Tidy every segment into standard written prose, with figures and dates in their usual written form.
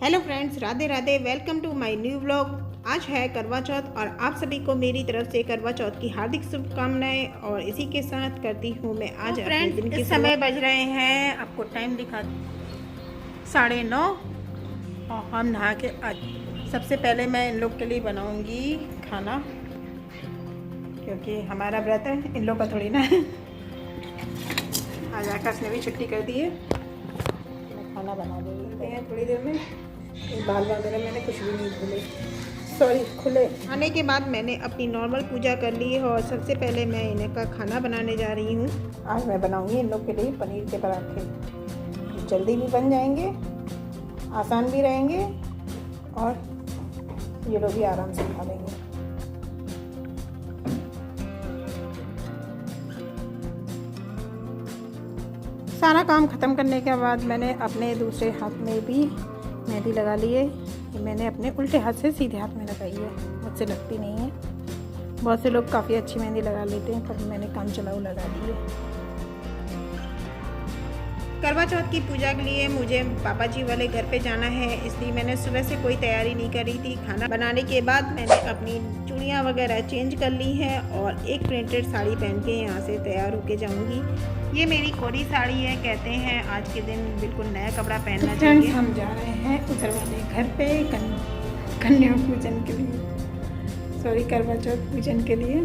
Hello friends, Radhe Radhe. Welcome to my new vlog. आज है करवा चौथ और आप सभी को मेरी तरफ से करवा चौथ की हार्दिक शुभकामनाएं। और इसी के साथ करती हूँ मैं आज अपने दिन की इस समय बज रहे हैं, आपको टाइम दिखा 9:30 और हम नहा के आज सबसे पहले मैं इन लोग के लिए बनाऊंगी खाना, क्योंकि हमारा व्रत है, इन लोग का थोड़ी ना है। आज आकाश ने भी छुट्टी कर दी है, खाना बना देते हैं थोड़ी देर में। बाल वगैरह मैंने कुछ भी नहीं खुले। खाने के बाद मैंने अपनी नॉर्मल पूजा कर ली है और सबसे पहले मैं इनका खाना बनाने जा रही हूँ। आज मैं बनाऊंगी इन लोग के लिए पनीर के पराठे। जल्दी भी बन जाएंगे, आसान भी रहेंगे और ये लोग भी आराम से खा लेंगे। सारा काम ख़त्म करने के बाद मैंने अपने दूसरे हाथ में भी मेहंदी लगा ली है। ये मैंने अपने उल्टे हाथ से सीधे हाथ में लगाई है, मुझसे लगती नहीं है। बहुत से लोग काफ़ी अच्छी मेहंदी लगा लेते हैं, पर मैंने काम चलाऊ लगा दी है। करवा चौथ की पूजा के लिए मुझे पापा जी वाले घर पे जाना है, इसलिए मैंने सुबह से कोई तैयारी नहीं करी थी। खाना बनाने के बाद मैंने अपनी चूड़ियाँ वगैरह चेंज कर ली हैं और एक प्रिंटेड साड़ी पहन के यहाँ से तैयार होके जाऊँगी। ये मेरी कोरी साड़ी है। कहते हैं आज के दिन बिल्कुल नया कपड़ा पहनना चाहिए। हम जा रहे हैं उधर वाले घर पे कन्या पूजन के लिए, सॉरी करवा चौथ पूजन के लिए।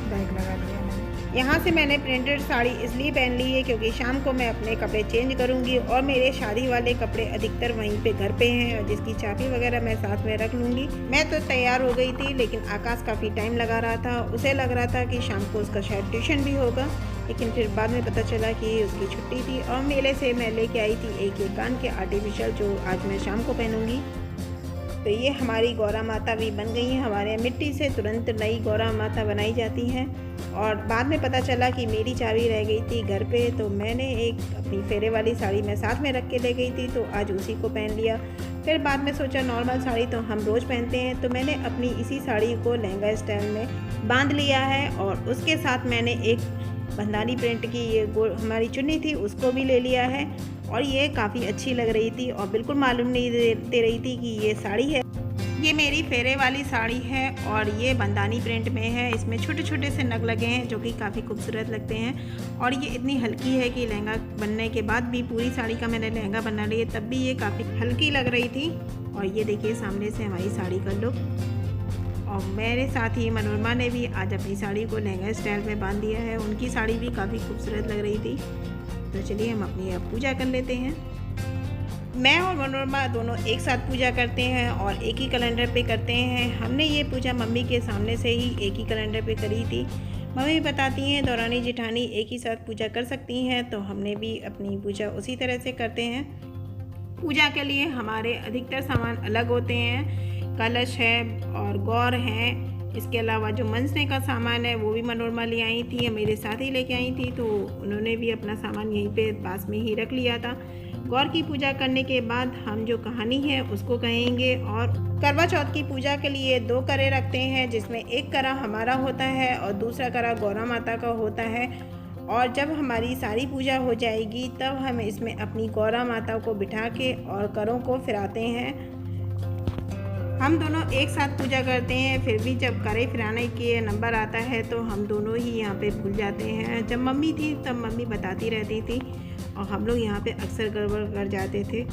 बैग लगा लिया मैंने। यहाँ से मैंने प्रिंटेड साड़ी इसलिए पहन ली है क्योंकि शाम को मैं अपने कपड़े चेंज करूँगी और मेरे शादी वाले कपड़े अधिकतर वहीं पे घर पे हैं और जिसकी चाबी वगैरह मैं साथ में रख लूँगी। मैं तो तैयार हो गई थी, लेकिन आकाश काफ़ी टाइम लगा रहा था। उसे लग रहा था कि शाम को उसका शायद ट्यूशन भी होगा, लेकिन फिर बाद में पता चला कि उसकी छुट्टी थी। और मेले से मैं लेके आई थी एक कान के आर्टिफिशियल, जो आज मैं शाम को पहनूँगी। तो ये हमारी गौरा माता भी बन गई हैं। हमारे यहाँ मिट्टी से तुरंत नई गौरा माता बनाई जाती हैं। और बाद में पता चला कि मेरी चाबी रह गई थी घर पे, तो मैंने एक अपनी फेरे वाली साड़ी मैं साथ में रख के ले गई थी, तो आज उसी को पहन लिया। फिर बाद में सोचा नॉर्मल साड़ी तो हम रोज़ पहनते हैं, तो मैंने अपनी इसी साड़ी को लहंगा स्टाइल में बांध लिया है। और उसके साथ मैंने एक बंधानी प्रिंट की ये हमारी चुन्नी थी, उसको भी ले लिया है। और ये काफ़ी अच्छी लग रही थी और बिल्कुल मालूम नहीं दे रही थी कि ये साड़ी है। ये मेरी फेरे वाली साड़ी है और ये बंदानी प्रिंट में है। इसमें छोटे छोटे से नग लगे हैं जो कि काफ़ी खूबसूरत लगते हैं। और ये इतनी हल्की है कि लहंगा बनने के बाद भी, पूरी साड़ी का मैंने लहंगा बना लिया तब भी ये काफ़ी हल्की लग रही थी। और ये देखिए सामने से हमारी साड़ी का लुक। और मेरे साथ ही मनोरमा ने भी आज अपनी साड़ी को लहंगा स्टाइल में बांध दिया है। उनकी साड़ी भी काफ़ी खूबसूरत लग रही थी। तो चलिए हम अपनी अब पूजा कर लेते हैं। मैं और मनोरमा दोनों एक साथ पूजा करते हैं और एक ही कैलेंडर पे करते हैं। हमने ये पूजा मम्मी के सामने से ही एक ही कैलेंडर पे करी थी। मम्मी बताती हैं दौरानी जेठानी एक ही साथ पूजा कर सकती हैं, तो हमने भी अपनी पूजा उसी तरह से करते हैं। पूजा के लिए हमारे अधिकतर सामान अलग होते हैं। कलश है और गौर है। इसके अलावा जो मंजने का सामान है वो भी मनोरमा ले आई थी, मेरे साथ ही लेके आई थी, तो उन्होंने भी अपना सामान यहीं पे पास में ही रख लिया था। गौर की पूजा करने के बाद हम जो कहानी है उसको कहेंगे। और करवा चौथ की पूजा के लिए 2 करे रखते हैं, जिसमें एक करा हमारा होता है और दूसरा करा गौरा माता का होता है। और जब हमारी सारी पूजा हो जाएगी तब हम इसमें अपनी गौरा माता को बिठा के और करों को फिराते हैं। हम दोनों एक साथ पूजा करते हैं, फिर भी जब करे फिराने के नंबर आता है तो हम दोनों ही यहाँ पे भूल जाते हैं। जब मम्मी थी तब मम्मी बताती रहती थी और हम लोग यहाँ पे अक्सर गड़बड़ कर जाते थे।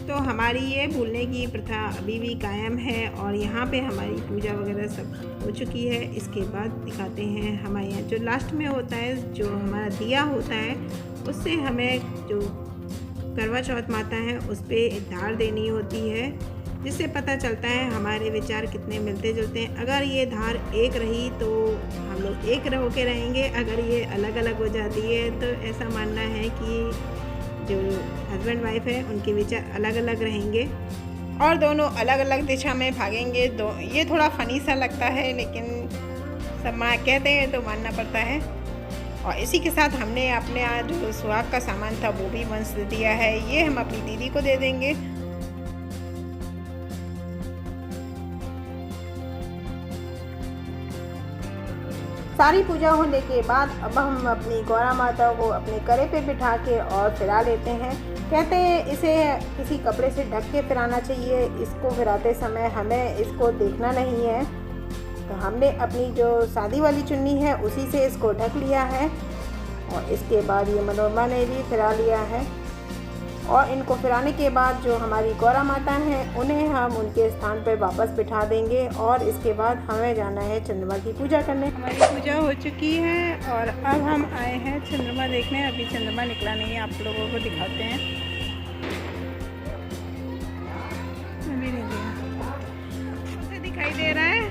तो हमारी ये भूलने की प्रथा अभी भी कायम है। और यहाँ पे हमारी पूजा वगैरह सब हो चुकी है। इसके बाद दिखाते हैं हमारे यहाँ जो लास्ट में होता है, जो हमारा दिया होता है, उससे हमें जो करवा चौथ माता है उस पर धार देनी होती है, जिससे पता चलता है हमारे विचार कितने मिलते जुलते हैं। अगर ये धार एक रही तो हम लोग एक होके रहेंगे, अगर ये अलग अलग हो जाती है तो ऐसा मानना है कि जो हस्बैंड वाइफ है उनके विचार अलग अलग रहेंगे और दोनों अलग अलग दिशा में भागेंगे। ये थोड़ा फ़नी सा लगता है, लेकिन सब माँ कहते हैं तो मानना पड़ता है। और इसी के साथ हमने अपने आज जो सुहाग का सामान था वो भी वंश दे दिया है। ये हम अपनी दीदी को दे देंगे। सारी पूजा होने के बाद अब हम अपनी गौरा माता को अपने करे पे बिठा के और फिरा लेते हैं। कहते हैं इसे किसी कपड़े से ढक के फिराना चाहिए। इसको फिराते समय हमें इसको देखना नहीं है। तो हमने अपनी जो शादी वाली चुन्नी है उसी से इसको ढक लिया है और इसके बाद ये मनोरमा ने भी फिरा लिया है। और इनको फिराने के बाद जो हमारी गौरा माता हैं उन्हें हम उनके स्थान पर वापस बिठा देंगे और इसके बाद हमें जाना है चंद्रमा की पूजा करने। हमारी पूजा हो चुकी है और अब हम आए हैं चंद्रमा देखने। अभी चंद्रमा निकला नहीं है, आप लोगों को दिखाते हैं। अभी नहीं दिया, उसे दिखाई दे रहा है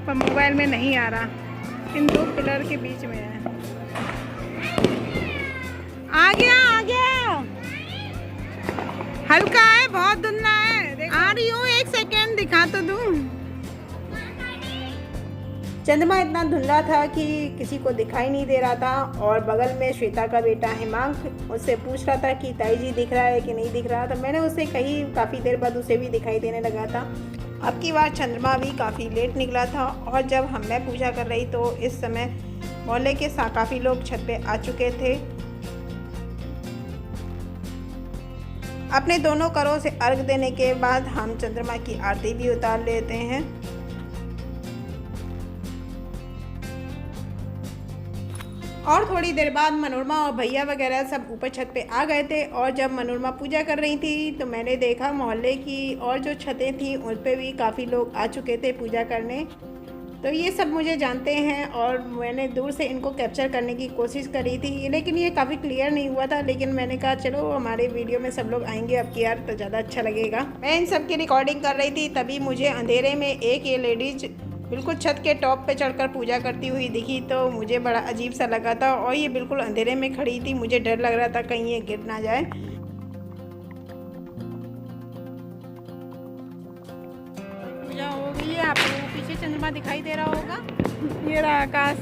पर मोबाइल में नहीं आ रहा, इन दो पिलर के बीच में है। आ गया आ गया, हल्का है, बहुत धुंधला है। आ रही हूँ, एक सेकेंड दिखा तो दूँ। चंद्रमा इतना धुंधला था कि किसी को दिखाई नहीं दे रहा था और बगल में श्वेता का बेटा हिमांक उससे पूछ रहा था कि ताई जी दिख रहा है कि नहीं दिख रहा। तो मैंने उससे कही, काफ़ी देर बाद उसे भी दिखाई देने लगा था। अब की बार चंद्रमा भी काफ़ी लेट निकला था और जब मैं पूजा कर रही तो इस समय मोहल्ले के काफ़ी लोग छत पे आ चुके थे। अपने दोनों करों से अर्घ देने के बाद हम चंद्रमा की आरती भी उतार लेते हैं। और थोड़ी देर बाद मनोरमा और भैया वगैरह सब ऊपर छत पे आ गए थे और जब मनोरमा पूजा कर रही थी तो मैंने देखा मोहल्ले की और जो छतें थी उन पे भी काफ़ी लोग आ चुके थे पूजा करने। तो ये सब मुझे जानते हैं और मैंने दूर से इनको कैप्चर करने की कोशिश करी थी, लेकिन ये काफ़ी क्लियर नहीं हुआ था। लेकिन मैंने कहा चलो हमारे वीडियो में सब लोग आएंगे अब की यार तो ज़्यादा अच्छा लगेगा। मैं इन सब की रिकॉर्डिंग कर रही थी, तभी मुझे अंधेरे में एक ये लेडीज बिल्कुल छत के टॉप पे चढ़कर पूजा करती हुई दिखी। तो मुझे बड़ा अजीब सा लगा था और ये बिल्कुल अंधेरे में खड़ी थी। मुझे डर लग रहा था कहीं ये गिर ना जाए। पूजा हो गई है, आप लोगों को पीछे चंद्रमा दिखाई दे रहा होगा। ये रहा आकाश,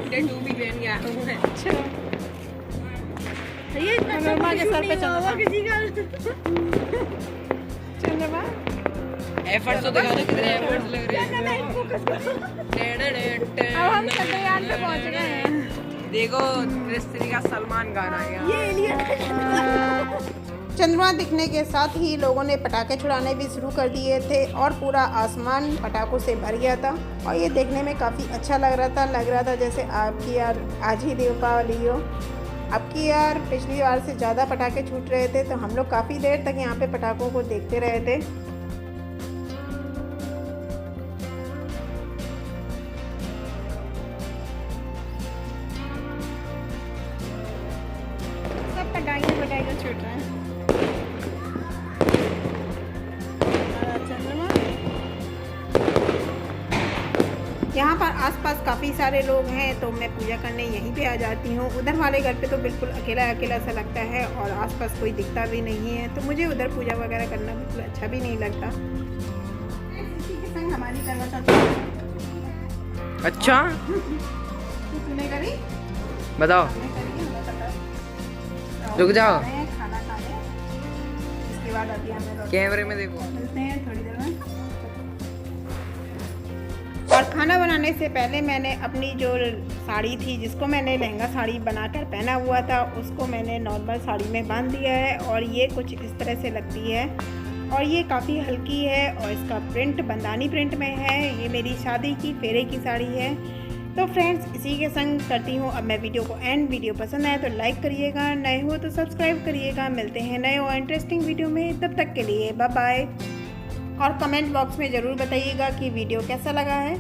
भी पहन गया। अच्छा ये चंद्रमा के सर पे चंद्रमा, किसी का चंद्रमा एफर्ट्स तो दिखा दो, कितने एफर्ट्स लग रहे हैं। अब हम चंद्रयान पे पहुंच गए हैं। देखो मिस्त्री का सलमान गाना है। ये एलियन चंद्रमा दिखने के साथ ही लोगों ने पटाखे छुड़ाने भी शुरू कर दिए थे और पूरा आसमान पटाखों से भर गया था और ये देखने में काफ़ी अच्छा लग रहा था जैसे आपकी यार आज ही दीपावली हो। अब की यार पिछली बार से ज़्यादा पटाखे छूट रहे थे तो हम लोग काफ़ी देर तक यहाँ पे पटाखों को देखते रहे थे। सब पटाखे छूट रहे हैं। यहाँ पर आसपास काफ़ी सारे लोग हैं तो मैं पूजा करने यहीं पे आ जाती हूँ। उधर वाले घर पे तो बिल्कुल अकेला अकेला सा लगता है और आसपास कोई दिखता भी नहीं है, तो मुझे उधर पूजा वगैरह करना बिल्कुल अच्छा भी नहीं लगता। इसी के संग हमारी करवा चौथ अच्छा तूने करी? बताओ, रुक जाओ, खाना खाने इसके बाद अभी हमें कैमरे में देखो। मिलते हैं थोड़ी देर में। और खाना बनाने से पहले मैंने अपनी जो साड़ी थी जिसको मैंने लहंगा साड़ी बनाकर पहना हुआ था उसको मैंने नॉर्मल साड़ी में बांध दिया है और ये कुछ इस तरह से लगती है और ये काफ़ी हल्की है और इसका प्रिंट बंदानी प्रिंट में है। ये मेरी शादी की फेरे की साड़ी है। तो फ्रेंड्स इसी के संग करती हूँ अब मैं वीडियो को एंड। वीडियो पसंद आए तो लाइक करिएगा, नए हो तो सब्सक्राइब करिएगा। मिलते हैं नए और इंटरेस्टिंग वीडियो में, तब तक के लिए बाय बाय। और कमेंट बॉक्स में ज़रूर बताइएगा कि वीडियो कैसा लगा है।